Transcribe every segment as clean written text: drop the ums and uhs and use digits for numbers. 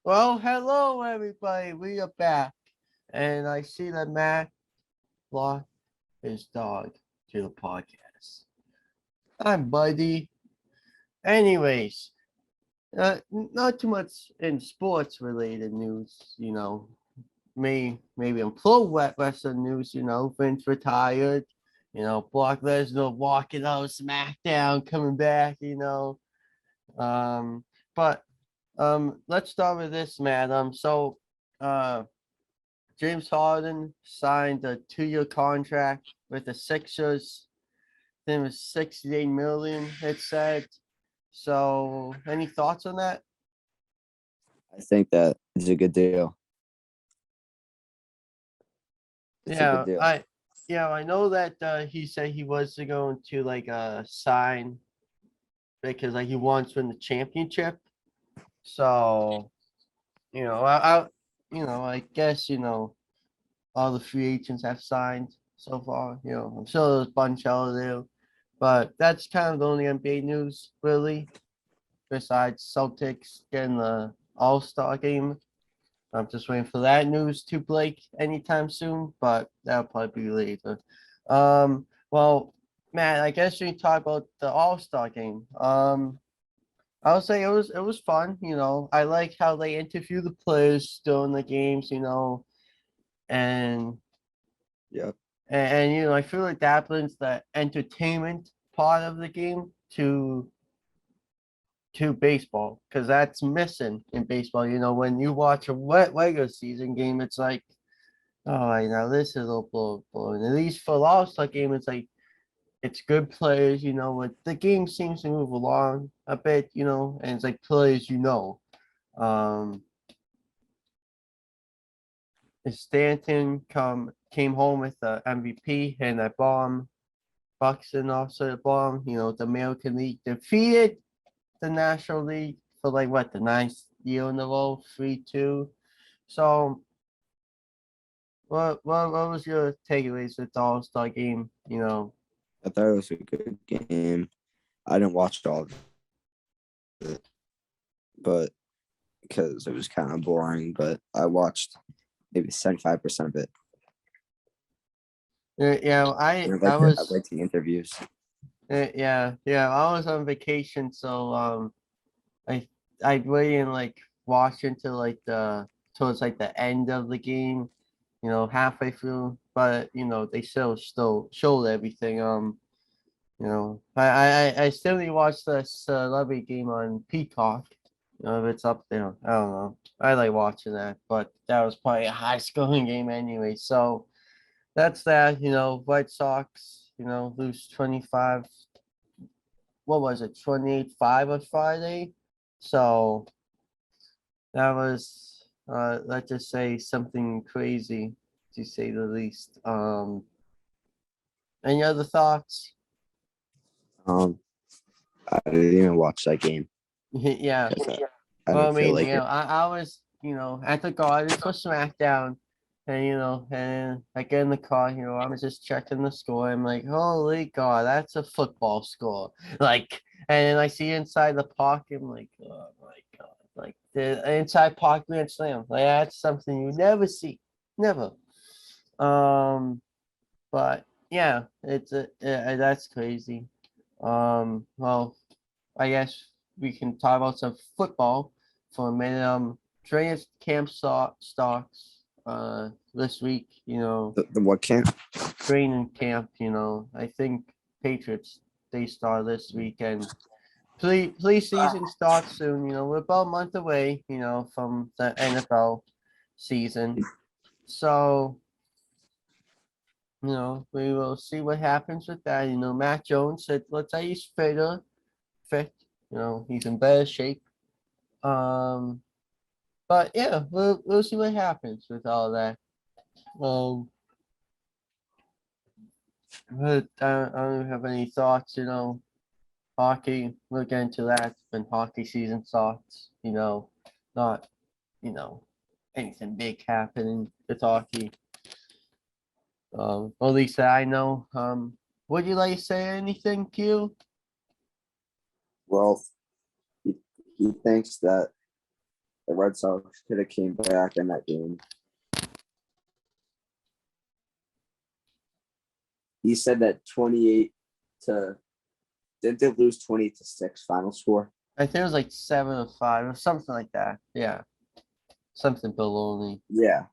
Well, hello everybody. We are back, and I see that Matt brought his dog to the podcast. Hi, buddy. Anyways, not too much in sports related news. Maybe in wrestling news. Vince retired. Brock Lesnar walking out of SmackDown, coming back. Um, but let's start with this, Matt. Uh James Harden signed a 2-year contract with the Sixers. I think it was 68 million, it said. So any thoughts on that? I think that is a good deal. It's a good Yeah, deal. I know that he said he was going to like sign because like he wants to win the championship. So, I guess, all the free agents have signed so far. I'm sure there's a bunch out there, but that's kind of the only NBA news really. Besides Celtics getting the All Star game, I'm just waiting for that news to break anytime soon, but that'll probably be later. Well, Matt, I guess we talk about the All Star game. I would say it was fun. I like how they interview the players during the games. And Yep. I feel like that brings the entertainment part of the game to baseball because that's missing in baseball. When you watch a regular season game, it's like, oh, this is a blah. And at least for the All-Star game, it's like it's good players. But the game seems to move along a bit. And it's like players. Um, Stanton came home with the MVP and that bomb. Buxton also the bomb. The American League defeated the National League for like what the ninth year in a row, 3-2. So what was your takeaways with the All Star game? I thought it was a good game. I didn't watch all of it, but because it was kind of boring, but I watched maybe 75% of it. Yeah, I liked the interviews. yeah, I was on vacation, so I I really didn't like watch until like the towards like the end of the game, halfway through. But they still showed everything. I still need to watch the celebrity game on Peacock. If it's up there. I don't know. I like watching that, but that was probably a high scoring game anyway. So that's that. White Sox, lose 25. What was it? 28-5 on Friday. So that was, let's just say, something crazy, to say the least. Any other thoughts? Um, I didn't even watch that game Yeah. because I Well, I didn't feel mean, like it. I was, at the Garden for SmackDown, and I get in the car, I was just checking the score. I'm like, holy God, that's a football score. Like, and then I see inside the pocket, I'm like, oh my God, like the inside pocket grand slam. Like that's something you never see, never. But yeah, that's crazy. Well, I guess we can talk about some football for a minute. Training camp starts this week. The what camp? Training camp. I think Patriots they start this weekend. Season starts soon. We're about a month away. From the NFL season. So we will see what happens with that. Matt Jones said, let's say he's fit. He's in better shape. Um, but yeah, we'll see what happens with all that. Um, but I don't have any thoughts. Hockey. We'll get into that when hockey season starts. Not you know anything big happening with hockey. At least that I know. Would you like to say anything, Q? Well, he thinks that the Red Sox could have came back in that game. He said that 28 to didn't they lose 20-6 final score? I think it was like 7 or 5 or something like that. Yeah. Something baloney. Yeah.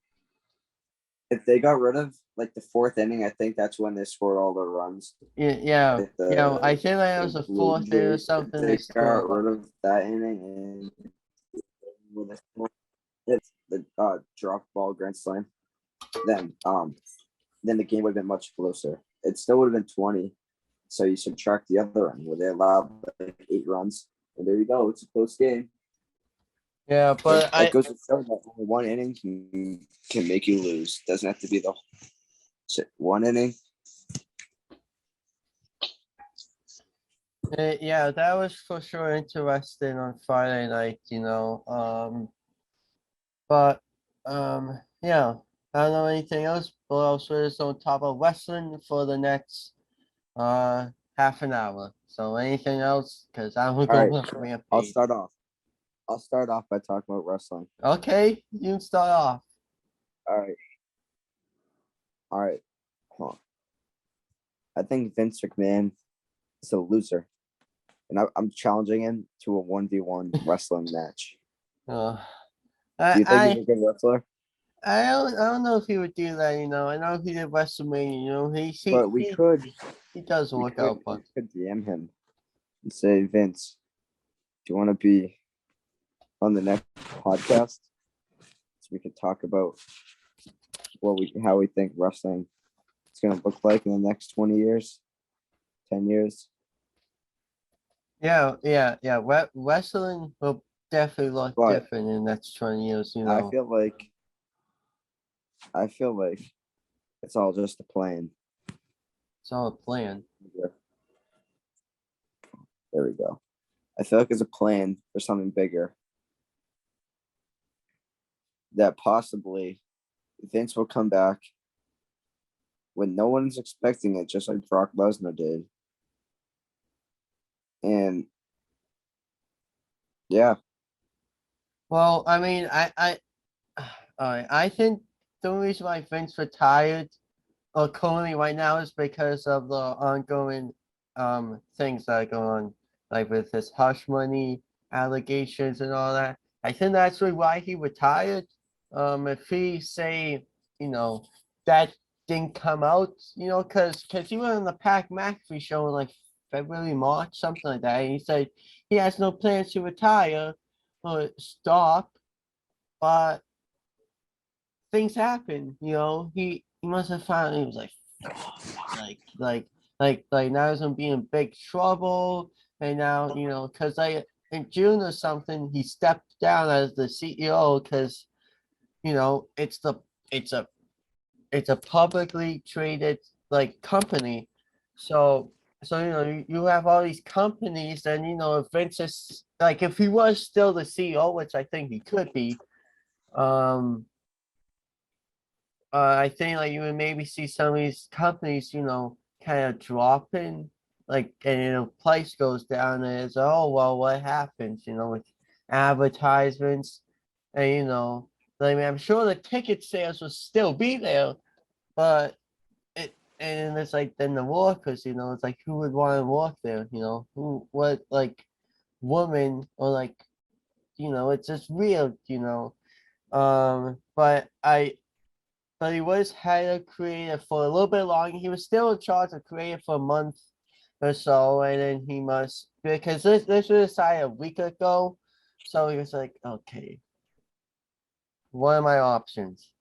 If they got rid of like the fourth inning, I think that's when they scored all the runs. Yeah, yeah, Like yeah. I think that was the the Blue fourth day or Jays, if something. they They scored. got rid of that inning and when they scored, it's the drop ball grand slam, then the game would have been much closer. It still would have been 20. So you subtract the other end where they allowed like 8 runs. And there you go. It's a close game. Yeah, but That goes to show that only one inning can make you lose. Doesn't have to be the one inning. yeah, that was for sure interesting on Friday night, but yeah, I don't know anything else. But also is on top of wrestling for the next half an hour. So anything else? Because I'm All going right. to I'll rampage. start off. I'll start off by talking about wrestling. Okay, you can start off. All right. All right. Hold on. I think Vince McMahon is a loser. And I'm challenging him to a 1v1 wrestling match. Uh, Do you think he's I a good wrestler? I don't know if he would do that. I know he did WrestleMania. But He does work out, we but could DM him and say, Vince, do you want to be on the next podcast? So we can talk about how we think wrestling is going to look like in the next 20 years, 10 years. yeah. Wrestling will definitely look But different in the next 20 years. I feel like it's all just a plan. It's all a plan. There we go. I feel like it's a plan for something bigger. That possibly Vince will come back when no one's expecting it, just like Brock Lesnar did. And yeah, Well, I mean, I think the reason why Vince retired currently right now is because of the ongoing things that are going on, like with his hush money allegations and all that. I think that's really why he retired. If he say, that didn't come out, because he went on the Pat McAfee show in like February, March, something like that. And he said he has no plans to retire or stop, but things happen, he must have found he was like, like now he's gonna be in big trouble, and now because in June or something he stepped down as the CEO because it's a it's a publicly traded like company, so you have all these companies, and if Vince is like if he was still the CEO, which I think he could be, um I think like you would maybe see some of these companies, kind of dropping, like, and price goes down, and it's oh well, what happens, with advertisements, and I mean, I'm sure the ticket sales will still be there, but and it's like then the workers, it's like who would want to work there, what like woman or like, it's just weird, but he was head of creative for a little bit longer. He was still in charge of creative for a month or so, and then he must because this was decided a week ago. So he was like, okay, what are my options?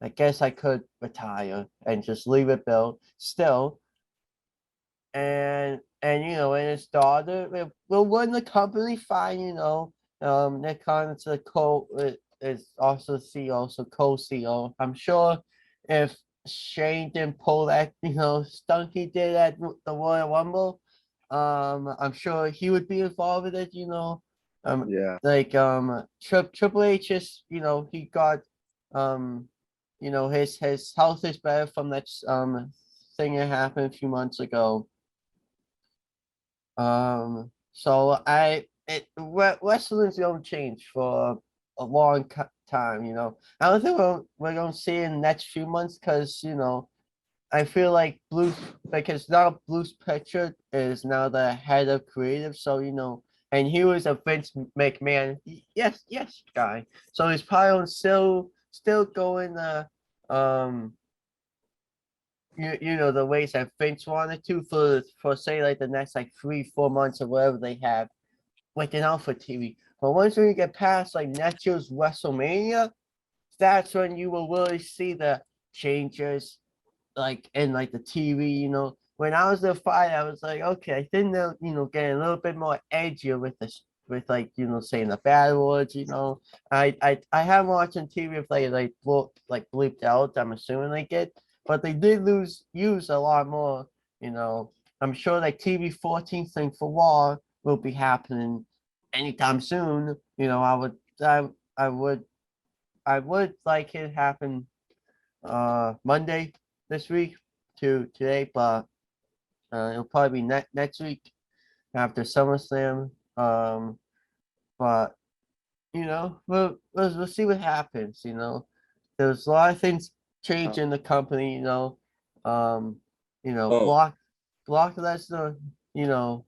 I guess I could retire and just leave it built still. And his daughter will run the company fine, Nick Khan's the is also CEO, so co-CEO. I'm sure if Shane didn't pull that, stunt he did at the Royal Rumble, I'm sure he would be involved with it, yeah. like Triple H is, he got his health is better from that thing that happened a few months ago. So wrestling's gonna change for a long time, you know. I don't think we're gonna see in the next few months because, you know, I feel like Bruce, because now Bruce Pritchard is now the head of creative, so you know, and he was a Vince McMahon, yes guy. So he's probably still going um you know the ways that Vince wanted to for say like the next like 3-4 months or whatever they have waiting out for TV. But once we get past like next year's WrestleMania, that's when you will really see the changes like in like the TV, you know. When I was the fight, I was like, okay, I think they'll, you know, get a little bit more edgier with this, with like, you know, saying the bad words, you know. I haven't watched on TV if they like bleeped out. I'm assuming they get, but they did use a lot more, you know. I'm sure like TV 14 thing for Raw will be happening anytime soon. You know, I would I would like it happen Monday this week to today, but it'll probably be next week after SummerSlam. But you know, we'll see what happens. You know, there's a lot of things change in the company. Um, Oh, Block Lesnar. You know,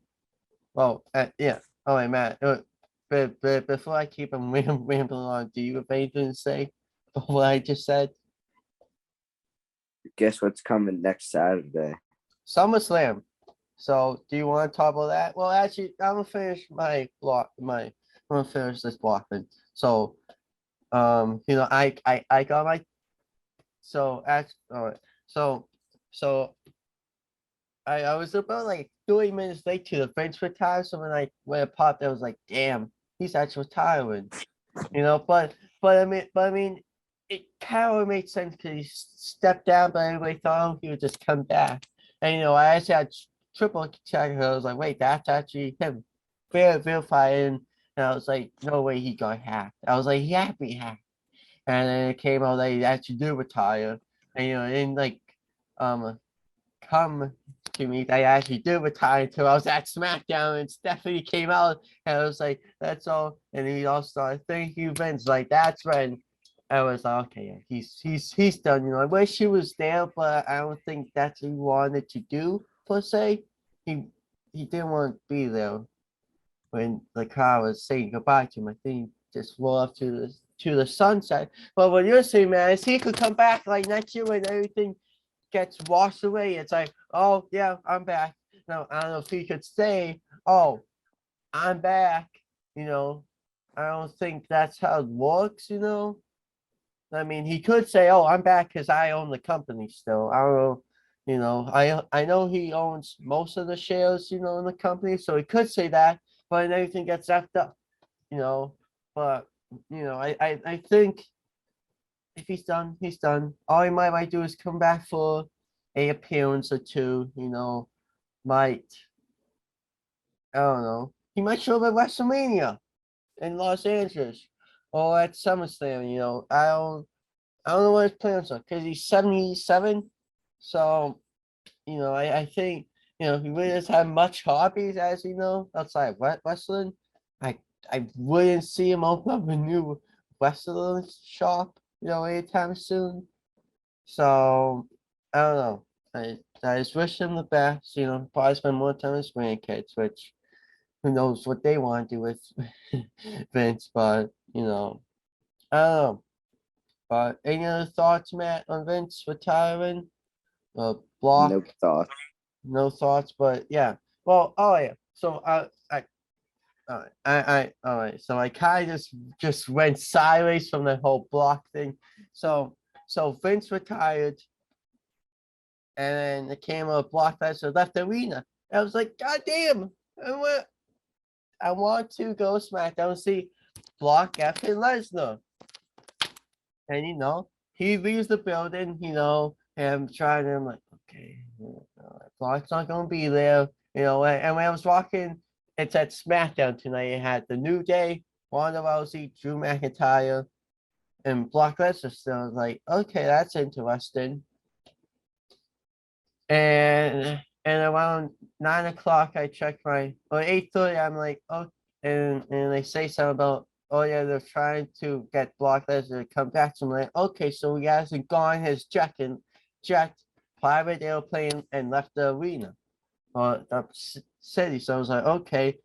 well, yeah. Oh, wait, Matt. But before I keep on rambling on, do you have anything to say about what I just said? guess what's coming next Saturday? SummerSlam. So do you want to talk about that? Well, actually, I'm gonna finish my block. I'm gonna finish this block then. So, you know, I got my all right. So, so I was about like 30 minutes late to the French retire. So when it popped, I was like, damn, he's actually retiring. You know, but I mean, it kind of made sense because he stepped down, but everybody thought he would just come back. And you know, I actually had triple check. I was like, wait, that's actually him. Verified, and I was like, no way, he got hacked. I was like, he had to be hacked. And then it came out that he actually did retire. And you know, and like, um, come to me. They actually did retire until I was at SmackDown and Stephanie came out and I was like, that's all. And he all started, thank you, Vince. Like that's when I was like, okay, yeah, he's done. You know, I wish he was there, but I don't think that's what he wanted to do per se. He he didn't want to be there when the car was saying goodbye to him. I think he just roll up to the sunset. But what you're saying, man, is he could come back like next year when everything gets washed away. It's like, oh yeah, I'm back. No, I don't know if he could say, oh, I'm back. You know, I don't think that's how it works. You know, I mean, he could say, oh, I'm back because I own the company still. I don't know. You know, I know he owns most of the shares. You know, in the company, so he could say that, but then everything gets effed up. You know, but you know, I think if he's done, he's done. All he might do is come back for a appearance or two, you know, might I don't know. He might show up at WrestleMania in Los Angeles or at SummerSlam, you know. I don't know what his plans are because he's 77. So, you know, I think, you know, he really doesn't have much hobbies as you know, outside wrestling. I I wouldn't see him open up a new wrestling shop, you know, anytime soon. So I don't know. I just wish him the best. You know, probably spend more time with his grandkids, which who knows what they want to do with Vince. But you know, I don't know. But any other thoughts, Matt, on Vince retiring? Block, Nope, thought. no thoughts. But yeah. Well, oh yeah. So all right. So I kind of just went sideways from the whole block thing. So Vince retired. And then it came a block Lesnar left the arena. And I was like, God damn, I want to go SmackDown and see Block after Lesnar. And you know, he leaves the building, you know, and I'm trying to, I'm like, okay, Block's not gonna be there, you know. And when I was walking, it's at SmackDown tonight. It had the New Day, Ronda Rousey, Drew McIntyre, and Brock Lesnar. So I was like, okay, that's interesting. And around 9 o'clock, I check my or 8:30. I'm like, oh, and they say something about oh yeah, they're trying to get Brock Lesnar to come back to him. Like, okay, so he hasn't gone his jet private airplane and left the arena or the city. So I was like, okay.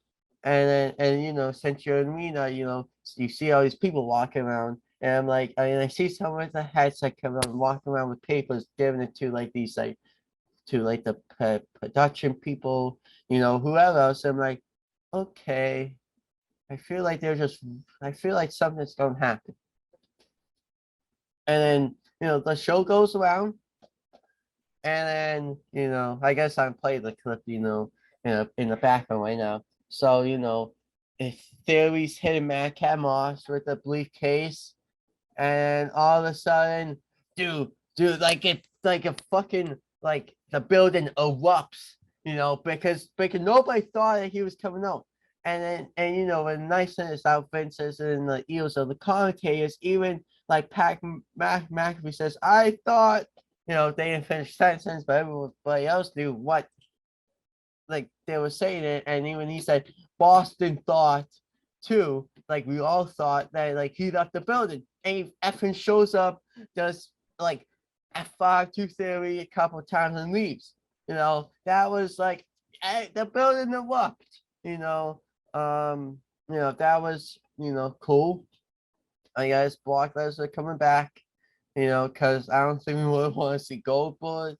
And you know, since you're in arena, you know, you see all these people walking around. And I'm like, I see someone with a headset coming up and walking around with papers, giving it to like these like to like the production people, you know, whoever else. I'm like, okay, I feel like something's gonna happen. And then, you know, the show goes around, and then, you know, I guess I'm playing the clip, you know, in the background right now. So, you know, if Theory's hitting Madcap Moss with the briefcase, and all of a sudden, dude, like a fucking like the building erupts, you know, because nobody thought that he was coming out. And you know, when nice in his outfits and the ears of the commentators, even like McAfee says, I thought, you know, they didn't finish sentence, but everybody else knew what like they were saying it, and even he said Boston thought too, like we all thought that like he left the building, and he effing shows up, does like F5 2 theory a couple times and leaves. You know, that was like the building erupt, you know. You know, that was, you know, cool. I guess Brock Lesnar coming back, you know, because I don't think we would want to see Goldberg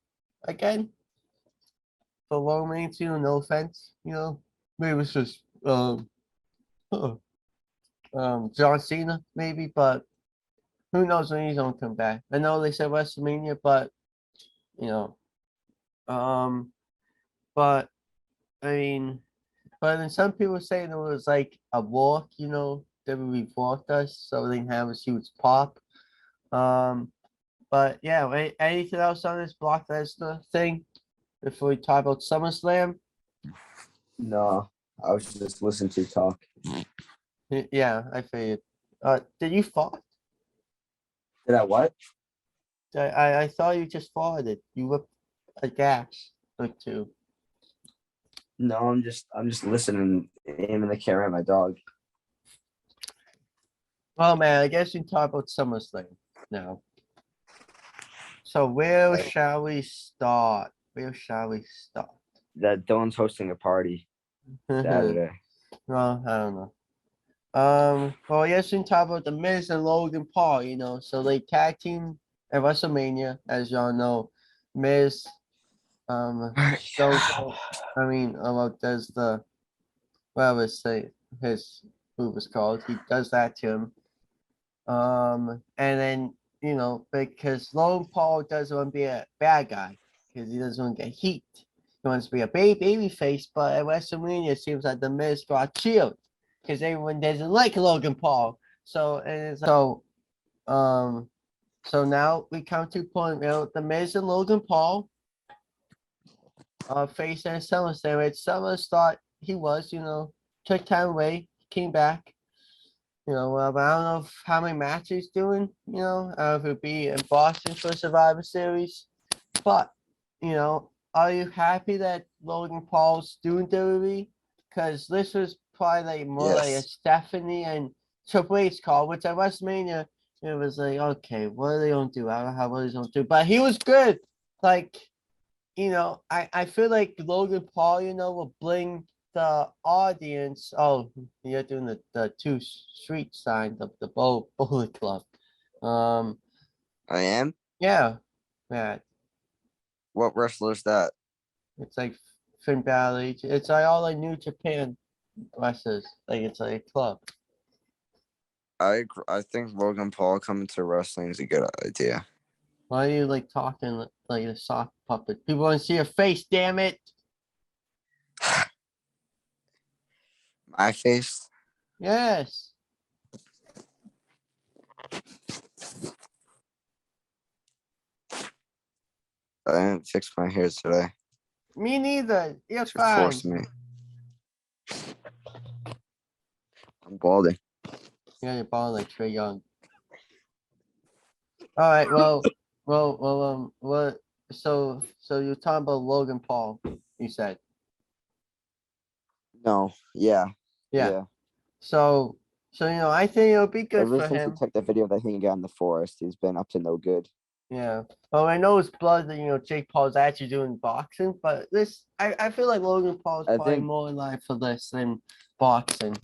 again for long range, you know, no offense, you know. Maybe it's just John Cena, maybe, but who knows when he's gonna come back. I know they said WrestleMania, but you know, um, but I mean, but then some people saying it was like a walk, you know, WWE walked us, so they didn't have a huge pop. Um, but yeah, anything else on this Brock Lesnar thing before we talk about SummerSlam? No, I was just listening to you talk. Yeah, I figured. Did you fall? Did I what? I thought you just farted. You were a gas or two. No, I'm just listening, aiming the camera at my dog. Well, man, I guess we can talk about SummerSlam now. So where Right. shall we start? Where shall we start? That Dylan's hosting a party Well, Saturday. I don't know. Well, yes, we can talk about the Miz and Logan Paul. You know, so they tag team at WrestleMania, as y'all know. Miz, Stone Cold. I mean, well, does the whatever say his move was called. He does that to him. And then, you know, because Logan Paul doesn't want to be a bad guy because he doesn't want to get heat. He wants to be a baby face, but at WrestleMania, it seems like the Miz got chilled because everyone doesn't like Logan Paul. So, and it's um, so now we come to point, you know, the Miz and Logan Paul facing SummerSlam. At Summers thought he was, you know, took time away, came back. You know, but I don't know how many matches he's doing, you know, if it'd be in Boston for Survivor Series. But, you know, are you happy that Logan Paul's doing WWE? Because this was probably like more like a Yes. Stephanie and Triple H call, which at WrestleMania, it was like, okay, what are they gonna do? I don't know what he's gonna do. But he was good. Like, you know, I feel like Logan Paul, you know, will bring the audience. Oh, you're doing the two street signs of the bowling club. Um, I am. yeah, Matt. What wrestler is that? It's like Finn Balor. It's like all like New Japan wrestlers. Like it's like a club. I think Logan Paul coming to wrestling is a good idea. Why are you like talking like a sock puppet? People want to see your face. Damn it! My face. Yes. I didn't fix my hair today. Me neither. You're Should fine. force me. I'm balding. Yeah, you're bald like Trey Young. All right. What? So you're talking about Logan Paul? You said. No. Yeah. Yeah. Yeah. So So, I think it'll be good Ever for since he him. took the video that he got in the forest, he's been up to no good. Yeah. Well, I know it's blood that, Jake Paul's actually doing boxing, but I feel like Logan Paul's I probably think more in line for this than boxing.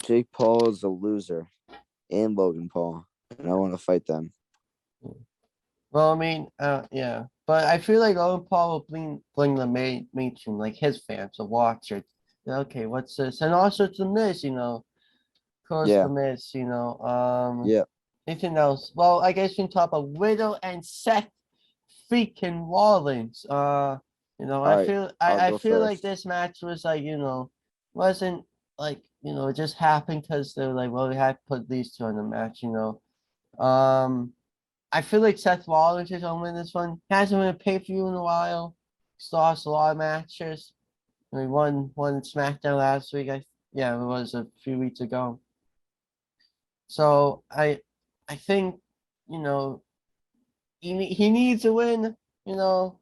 Jake Paul is a loser, and Logan Paul, and I want to fight them. Well, I mean, yeah, but I feel like Logan Paul will bring the mainstream, like his fans to watch it. Okay, what's this? And also it's the Miz, of course the Yeah, Miz, yeah. anything else? Well, I guess we can talk about Widow and Seth freaking Rollins. All I right, feel I'll I go feel like first. this match was like, wasn't like, it just happened because they're like, well, we had to put these two in the match. I feel like Seth Rollins is gonna win this one. He hasn't won a pay-per-view in a while. He's lost a lot of matches. He won SmackDown last week. Yeah, it was a few weeks ago. So I think, you know, he needs a win, you know.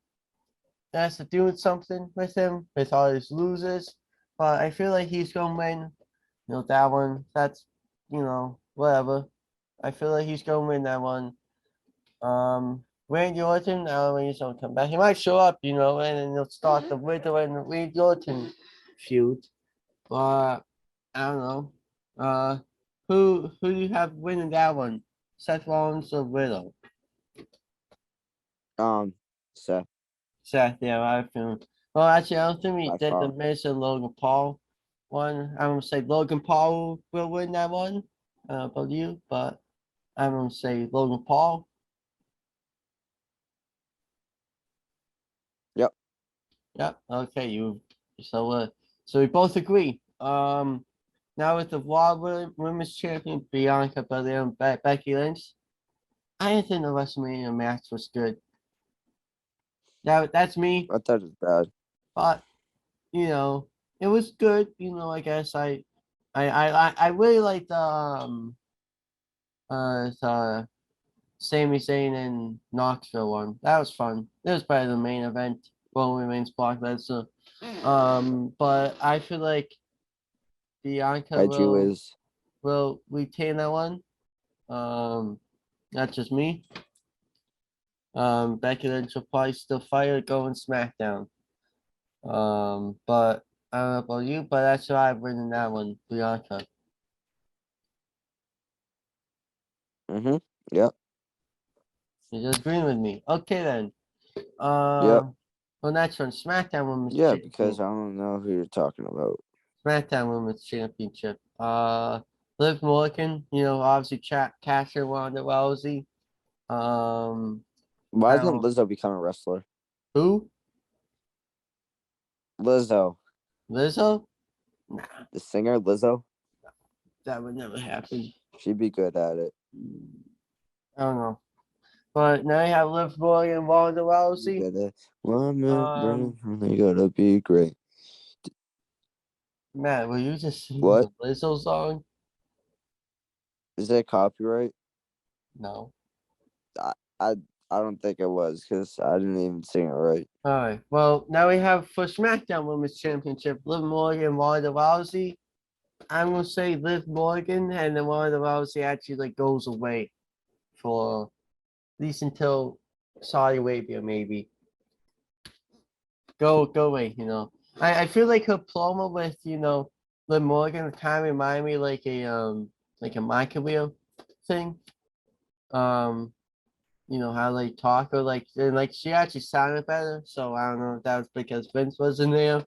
That's to do something with him with all his losers. But I feel like he's gonna win. That one. That's whatever. I feel like he's gonna win that one. Randy Orton, I don't know when he's gonna come back. He might show up, and then he'll start the Widow and Randy Orton feud. But I don't know. Who do you have winning that one? Seth Rollins or Widow? Seth, Seth, yeah, I feel. Well, actually, I don't think we by did the far. Miz and Logan Paul one. I'm gonna say Logan Paul will win that one. About you, but I'm gonna say Logan Paul. Yep. Yep. Okay. So we both agree. Now with the Raw Women's Champion Bianca Belair and Becky Lynch, I didn't think the WrestleMania match was good. That's me, I thought it was bad. but it was good. I guess I really like the Sami Zayn and Knoxville one. That was fun. It was probably the main event. Roman Reigns Brock Lesnar. But I feel like Bianca Kaiju is will retain that one. Um, not just me. Becky Lynch will probably still fight or go in SmackDown. But I don't know about you, but that's why I've written that one, Bianca. Yep. You're just agreeing with me. Okay then. Yep. Well, next one, SmackDown Women's Yeah, Champion. because I don't know who you're talking about. SmackDown Women's Championship. Liv Morgan, obviously Casher Ronda Rousey. Um, Why I didn't don't Lizzo become a wrestler? who? Lizzo, Lizzo? Nah, the singer Lizzo, that would never happen. she'd be good at it. I don't know. But now you have Liv Morgan, Ronda Be Rousey. good at 1 minute, Um, they gotta be great. Matt, were you just singing What? the Lizzo song? Is that copyright? No. I I, I don't think it was because I didn't even sing it right. All right. Well, now we have for SmackDown Women's Championship, Liv Morgan, Ronda Rousey. I'm gonna say Liv Morgan, and then Ronda Rousey actually like goes away for at least until Saudi Arabia, maybe. Go away. I feel like her promo with Liv Morgan kind of remind me like a My Career thing. Um, how they talk or and like she actually sounded better. So I don't know if that was because Vince wasn't there,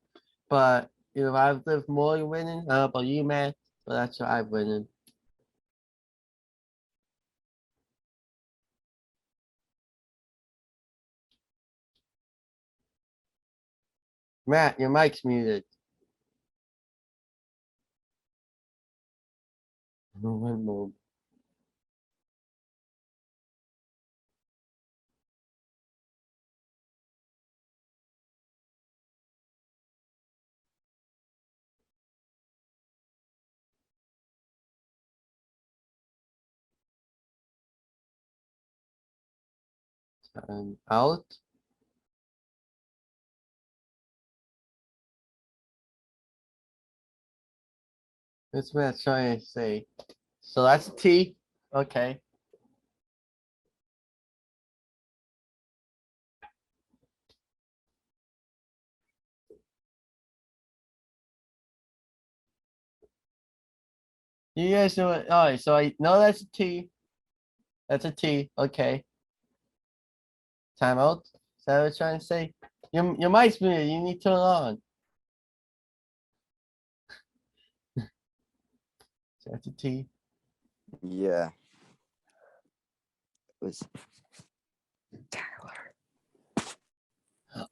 but I've lived more winning. I don't know about you, Matt, but that's what I've winning. Matt, your mic's muted. One more. Time out. That's Matt trying to say. So that's a T. Okay. You guys know it. All right. So I know that's a T. That's a T. Okay. Timeout. Is that what you're trying to say? Your mic's muted. You need to turn it on. So that's a T. Yeah. It was Tyler.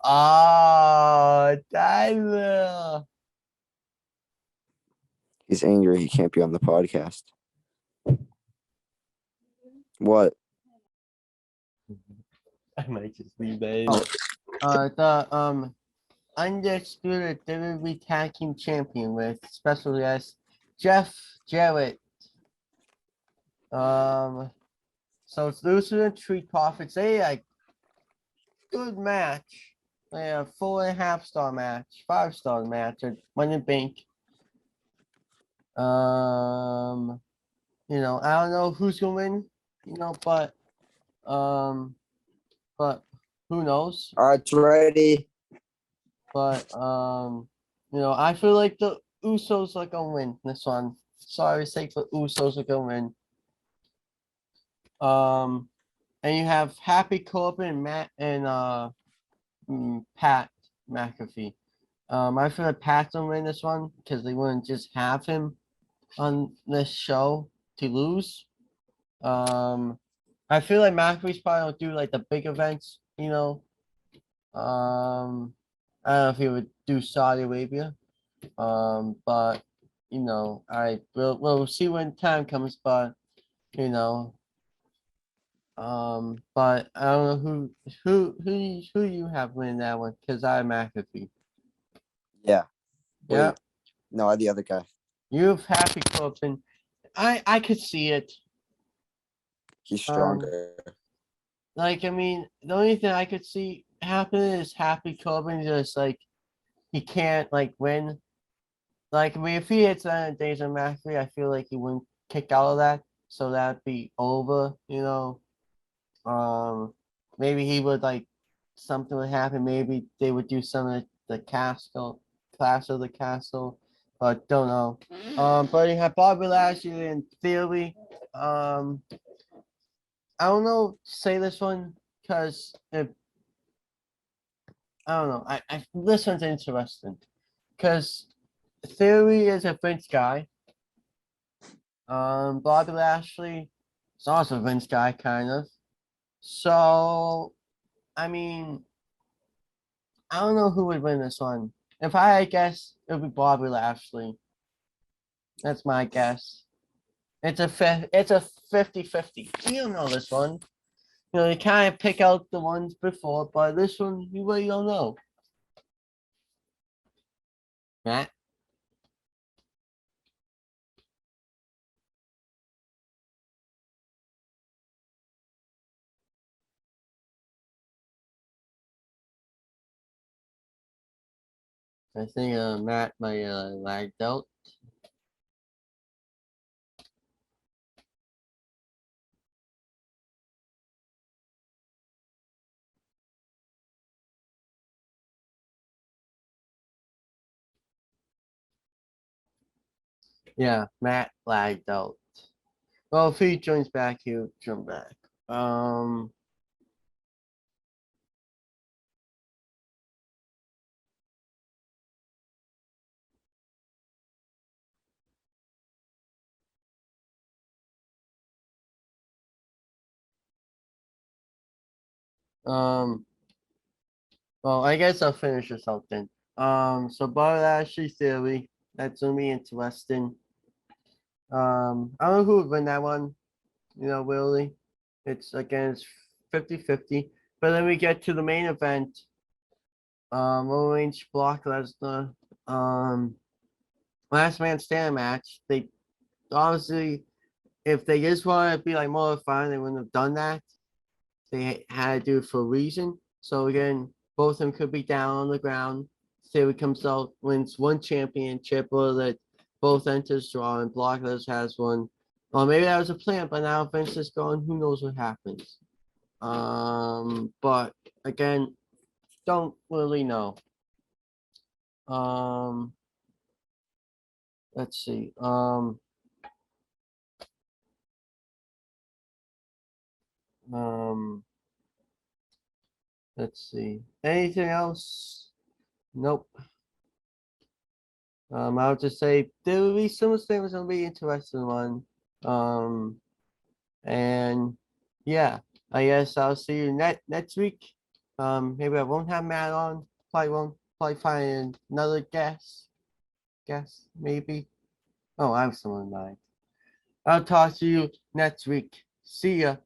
Oh, Tyler. He's angry. He can't be on the podcast. What? I might just leave that in. The undisputed WWE Tag Team Champion with special guest Jeff Jarrett. So it's Lucifer and Street Profits. They had a good match. They had a 4.5-star match, 5-star match at Money in the Bank. I don't know who's gonna win, but who knows? All right, ready. But I feel like the Usos are gonna win this one. Sorry to say the Usos are gonna win. And you have Happy Corbin and Matt and Pat McAfee. I feel like Pat's gonna win this one because they wouldn't just have him on this show to lose. I feel like McAfee's probably gonna do like the big events, I don't know if he would do Saudi Arabia. But we'll see when time comes, but but I don't know who you have win that one because I'm McAfee. Yeah. Yeah, Wait. No, the other guy. you've Happy Corbin. I could see it. He's stronger. Like I mean, the only thing I could see happening is Happy Corbin just like he can't like win. Like I mean, if he hits on Days of McAfee, I feel like he wouldn't kick out of that, so that'd be over. Maybe he would like something would happen. Maybe they would do some of the castle, class of the castle, but don't know. But you have Bobby Lashley in theory. I don't know. Say this one because if I don't know. This one's interesting because theory is a Vince guy. Bobby Lashley is also a Vince guy, kind of. So, I mean, I don't know who would win this one. If I had guess, it would be Bobby Lashley. That's my guess. It's a 50-50. You don't know this one. You kind of pick out the ones before, but this one you really don't know. Matt? I think Matt might lagged out. Yeah, Matt lagged out. Well, if he joins back, he'll jump back. Um, well, I guess I'll finish this out then. So Bobby Lashley theory, that's gonna be interesting. I don't know who would win that one, really. It's again, it's 50-50. But then we get to the main event. Roman Reigns, Brock Lesnar, last man standing match. They obviously, if they just wanted to be like more fun, they wouldn't have done that. They had to do it for a reason. So again, both of them could be down on the ground. Theory comes out, wins one championship, or that both enters draw, and Brock Lesnar has one. Or maybe that was a plan, but now Vince is gone, who knows what happens. But again, don't really know. Um, let's see, um, let's see, anything else? Nope. I'll just say there will be some things I'll be interested in. Um, and yeah, I guess I'll see you next week. Maybe I won't have Matt on. Probably find another guest. Guest maybe. Oh, I have someone in mind. I'll talk to you next week. See ya.